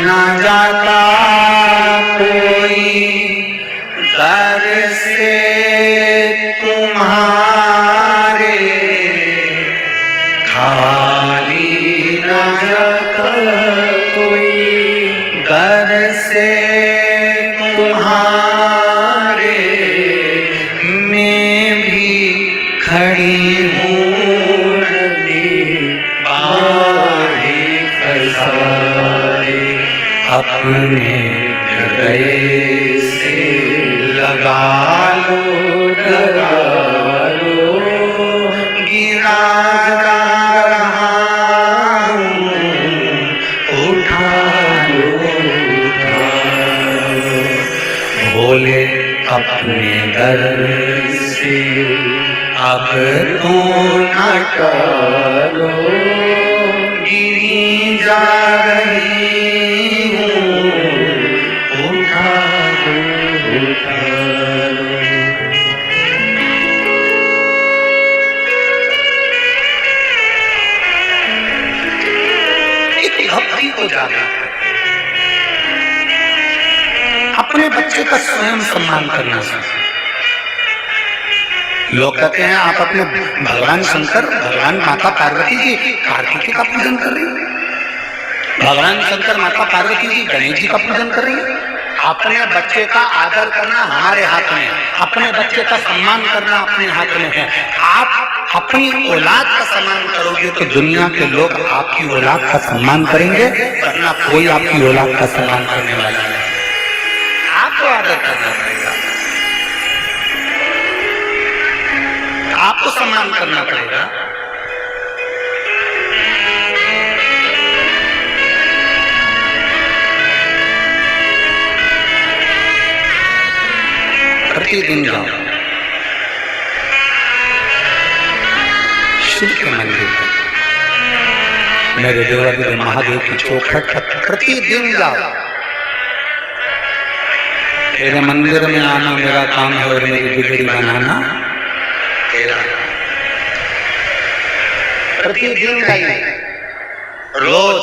न जाता कोई दर से तुम्हारे, खाली न जाता कोई दर से तुम्हारे, मैं भी खड़ी हूँ नदी बाहे फसाए, अपने हृदय से लगा लो, गिरा रहा हूँ, उठा लो, बोले अपने दर से अब तो न टलो, गिरी जा रही हूँ, उठा लो, उठा लो। एक भक्ति को जागा, अपने बच्चे का स्वयं सम्मान करना सीखें। लोग कहते हैं आप अपने भगवान शंकर, भगवान माता पार्वती जी कार्तिकेय का पूजन कर रही हैं, भगवान शंकर माता पार्वती जी गणेश जी का पूजन कर रही हैं। अपने बच्चे का आदर करना हमारे हाथ में है, अपने बच्चे का सम्मान करना अपने हाथ में है। आप अपनी औलाद का सम्मान करोगे तो दुनिया के लोग आपकी औलाद का सम्मान करेंगे, वरना कोई आपकी औलाद का सम्मान करने वाला नहीं। आपको आदर करना पड़ेगा, आपको सम्मान करना पड़ेगा। प्रतिदिन जाओ शिव के मंदिर पर, मेरे देवादेव महादेव की चौखट पर प्रतिदिन जाओ। तेरे मंदिर में आना मेरा काम है और मेरी बिगड़ी बनाना तेरा। प्रतिदिन जाइए, रोज।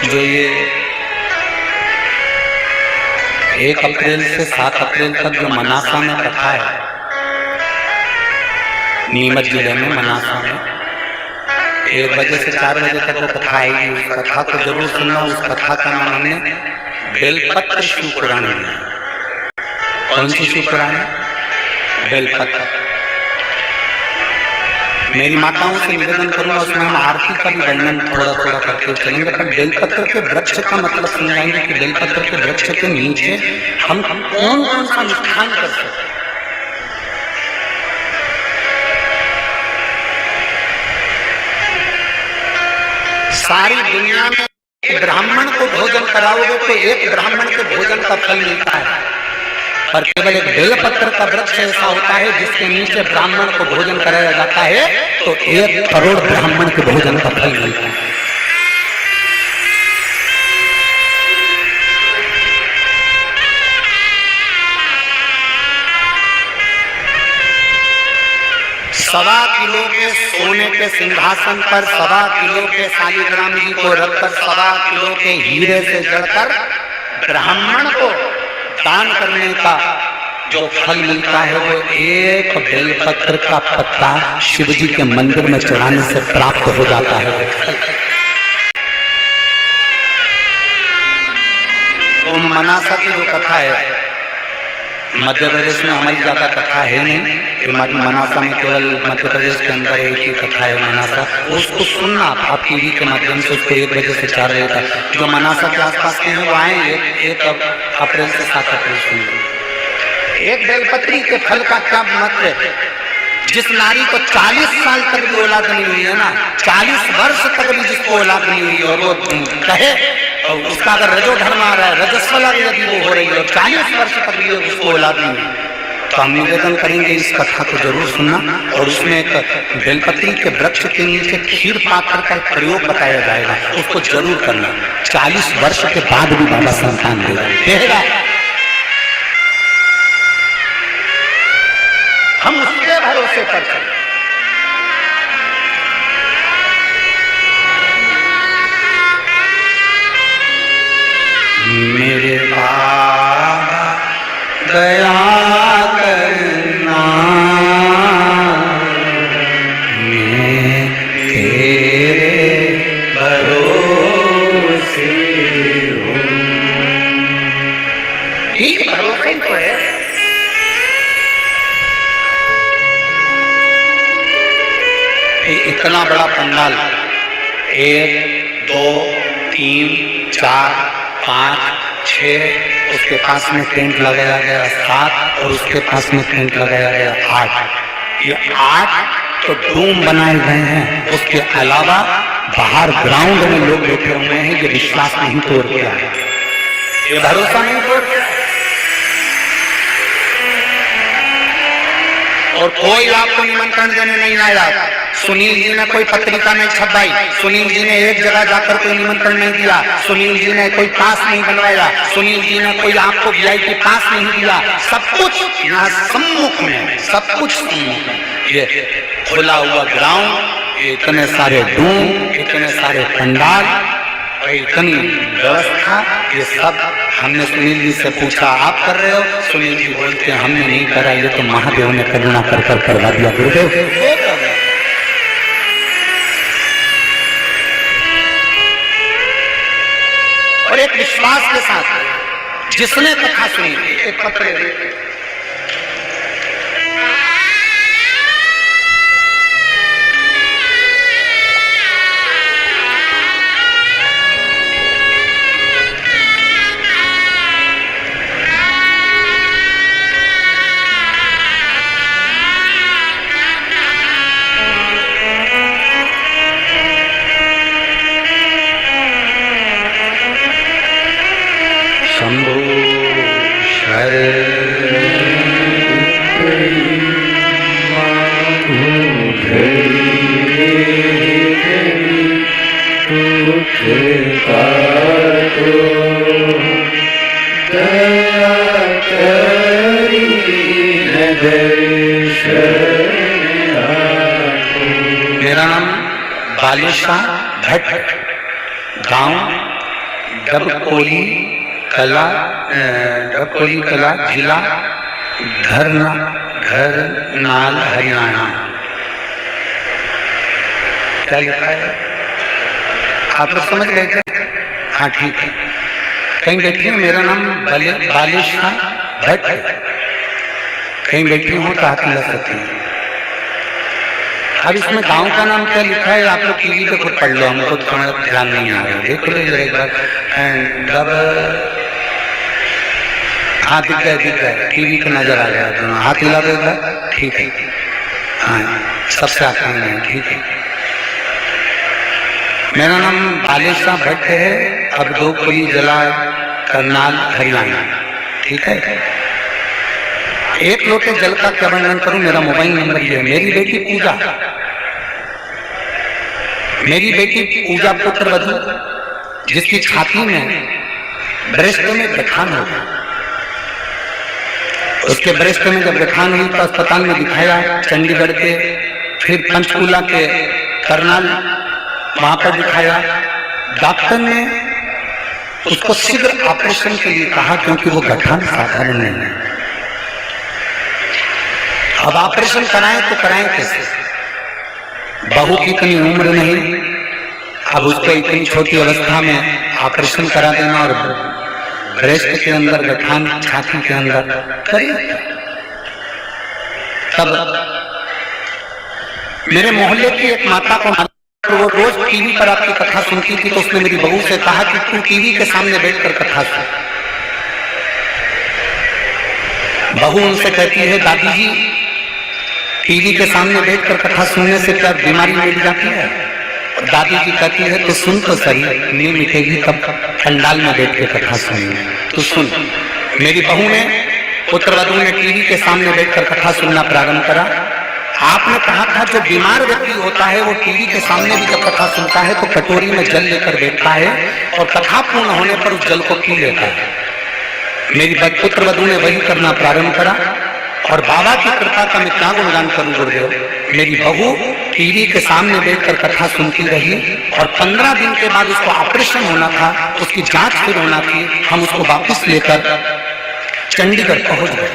जो ये 1 अप्रैल से 7 अप्रैल तक जो मनासा में कथा है, नीमच जिले में मनासा में 1 बजे से 4 बजे तक वो कथा आएगी। उस कथा को जरूर सुनना। उस कथा का नाम हमने बेलपत्र शिव पुराण दिया। कौन सी शिव पुराण है? बेलपत्र। मेरी माताओं से निवेदन करूंगा, उसमें हम आरती का भी वर्णन थोड़ा थोड़ा करके चलेंगे। पर बेलपत्र के वृक्ष का मतलब समझाएंगे कि बेलपत्र के वृक्ष के नीचे हम कौन कौन सा अनुष्ठान कर सकते हैं। सारी दुनिया में एक ब्राह्मण को भोजन कराओगे तो एक ब्राह्मण के भोजन का फल मिलता है, पर केवल एक बेलपत्र का वृक्ष ऐसा होता है जिसके नीचे ब्राह्मण को भोजन कराया जाता है तो 1 करोड़ ब्राह्मण के भोजन का फल मिलता है। सवा किलो के सोने के सिंहासन पर 1.25 किलो के शालिग्राम जी को रखकर 1.25 किलो के हीरे से जड़कर ब्राह्मण को दान करने का जो फल मिलता है वो 1 बेलपत्र का पत्ता शिव जी के मंदिर में चढ़ाने से प्राप्त हो जाता है। तो मनासा की जो कथा है, मध्य प्रदेश में हमारी ज्यादा कथा है नहीं, हमारी मनासा में केवल मध्य प्रदेश के अंदर एक ही कथा है मनासा। उसको सुनना आप टीवी के माध्यम से, उसको 1 बजे से 4 बजे तक। जो मनासा के आसपास के हैं वो आए 1 अप्रैल से 7 अप्रैल सुन। 1 बेलपत्री के फल का क्या महत्व है? जिस नारी को 40 साल तक भी औलाद नहीं हुई है ना, 40 वर्ष तक भी जिसको औलाद नहीं हुई और वो कहे और उसका अगर रजो धर्म आ रहा है, रजस्वला यदि वो हो रही है और 40 वर्ष तक भी उसको औलाद नहीं हुई, तो हम निवेदन करेंगे इस कथा को जरूर सुनना। और उसमें एक बेलपत्री के वृक्ष के नीचे क्षीर पात्र का प्रयोग बताया जाएगा, उसको जरूर करना। 40 वर्ष के बाद भी बाबा संतान देगा। हम उसके भरोसे पर चलें। मेरे बाबा दया करना, मैं तेरे भरोसे हूँ। ठीक भरोसे तो है। इतना बड़ा पंडाल, 1 2 3 4 5 6, उसके पास में टेंट लगाया गया 7, और उसके पास में टेंट लगाया गया 8। ये 8 तो डूम बनाए गए हैं। उसके अलावा बाहर ग्राउंड में लोग बैठे हुए हैं। ये विश्वास नहीं तोड़ के आए, ये भरोसा नहीं तोड़ के आए। और कोई आपको निमंत्रण देने नहीं आया। सुनील जी ने कोई पत्रिका नहीं छपाई, सुनील जी ने एक जगह जाकर कोई निमंत्रण नहीं दिया, सुनील जी ने कोई पास नहीं बनवाया, सुनील जी ने कोई आपको वीआईपी पास नहीं दिया। सब कुछ यहाँ सम्मुख में, सब कुछ सम्मुख में। ये खुला हुआ ग्राउंड, इतने सारे डूम, इतने सारे पंडाल, इतनी व्यवस्था, ये सब हमने सुनील जी से पूछा आप कर रहे हो? सुनील जी बोलते हैं हमने नहीं करा, ये तो महादेव ने करुणा कर कर करवा दिया गुरुदेव। और एक विश्वास के साथ जिसने कथा सुनी, एक पत्र मेरा नाम बालेशाह भट्ट, गांव डबकोली कला, जिला घरनाल, हरियाणा। क्या लिखा है आप लोग समझ गए थे? हाँ ठीक है। कहीं बैठिए, मेरा नाम बालेशाह भट्ट, कहीं बैठी हूँ तो हाथ मिला सकते हैं। अब इसमें गांव का नाम क्या लिखा है आप लोग टीवी पे खुद पढ़ लो, हमको थोड़ा ध्यान नहीं आ रहा। देख लो एक बार। हाँ दिख गए, टीवी पे नजर आ गया दोनों। हाथ मिला दो एक बार, ठीक है। हाँ सबसे आसान है, ठीक है। मेरा नाम बालेशाह भट्ट है, अबदोकोली जिला करनाल, हरियाणा, ठीक है। एक लोटे जल का क्या वर्णन करूं? मेरा मोबाइल नंबर ये है। मेरी बेटी पूजा पुत्र वधू, जिसकी छाती में ब्रेस्ट में गठान हो गया। उसके ब्रेस्ट में जब गठान हुई तो अस्पताल में दिखाया, चंडीगढ़ के, फिर पंचकूला के करनाल, वहां पर दिखाया। डॉक्टर ने उसको शीघ्र ऑपरेशन के लिए कहा, क्योंकि वो गठान साधारण नहीं है। अब ऑपरेशन कराएं तो कराएं कैसे? बहू की इतनी उम्र नहीं, अब उसको इतनी छोटी अवस्था में ऑपरेशन करा देना और ब्रेस्ट के अंदर गठान छाती के अंदर करिए। तब मेरे मोहल्ले की एक माता को, वो रोज टीवी पर आपकी कथा सुनती थी, तो उसने मेरी बहू से कहा कि तू टीवी के सामने बैठकर कथा सुन। बहू उनसे कहती है दादी जी टीवी के सामने बैठकर कथा सुनने से क्या बीमारी मिट जाती है? दादी जी कहती है तो सुन तो सही, नहीं मिटेगी तब पंडाल में बैठ के कथा सुनिए। तो सुन, मेरी बहू ने, पुत्र वधू ने टीवी के सामने बैठकर कथा सुनना प्रारंभ करा। आपने कहा था जो बीमार व्यक्ति होता है वो टीवी के सामने भी जब कथा सुनता है तो कटोरी में जल लेकर बैठता है और कथा पूर्ण होने पर उस जल को पी लेता है। मेरी पुत्र वधू ने वही करना प्रारंभ करा और बाबा की कृपा का मैं क्या गुणगान करूं गुरुदेव। मेरी बहू टीवी के सामने बैठकर कथा सुनती रही और 15 दिन के बाद उसको ऑपरेशन होना था, उसकी जांच फिर होना थी। हम उसको वापस लेकर चंडीगढ़ पहुंच गए।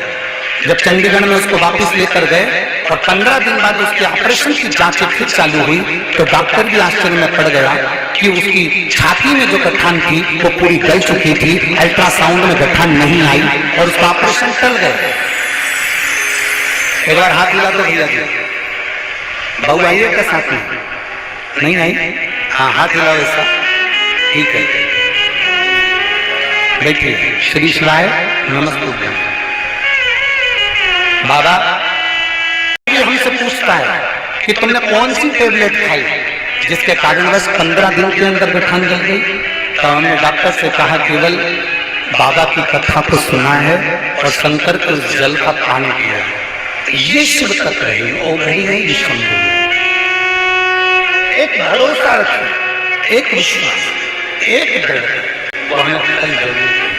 जब चंडीगढ़ में उसको वापस लेकर गए और 15 दिन बाद उसके ऑपरेशन की जांचें फिर चालू हुई, तो डॉक्टर भी आश्चर्य में पड़ गया कि उसकी छाती में जो गठान थी वो पूरी गल चुकी थी, अल्ट्रासाउंड में गठान नहीं आई और उसका ऑपरेशन टल गया। एक बार हाथ मिला दो भैया जी। बहू आई है क्या साथ में? नहीं आई? हाँ, हाथ मिलाओ ऐसा, ठीक है। देखिए, श्री शिवाय नमस्ते। बाबा ये हमसे पूछता है कि तुमने कौन सी टेबलेट खाई जिसके कारणवश 15 दिन के अंदर गठान जल गई? तो हमने डॉक्टर से कहा केवल बाबा की कथा को सुना है और शंकर के उस जल का पान किया। ये शिव तक रही और वही नहीं शंभु। एक भरोसा रखो, एक विश्वास, एक दृढ़, वो हमें फल जरूर।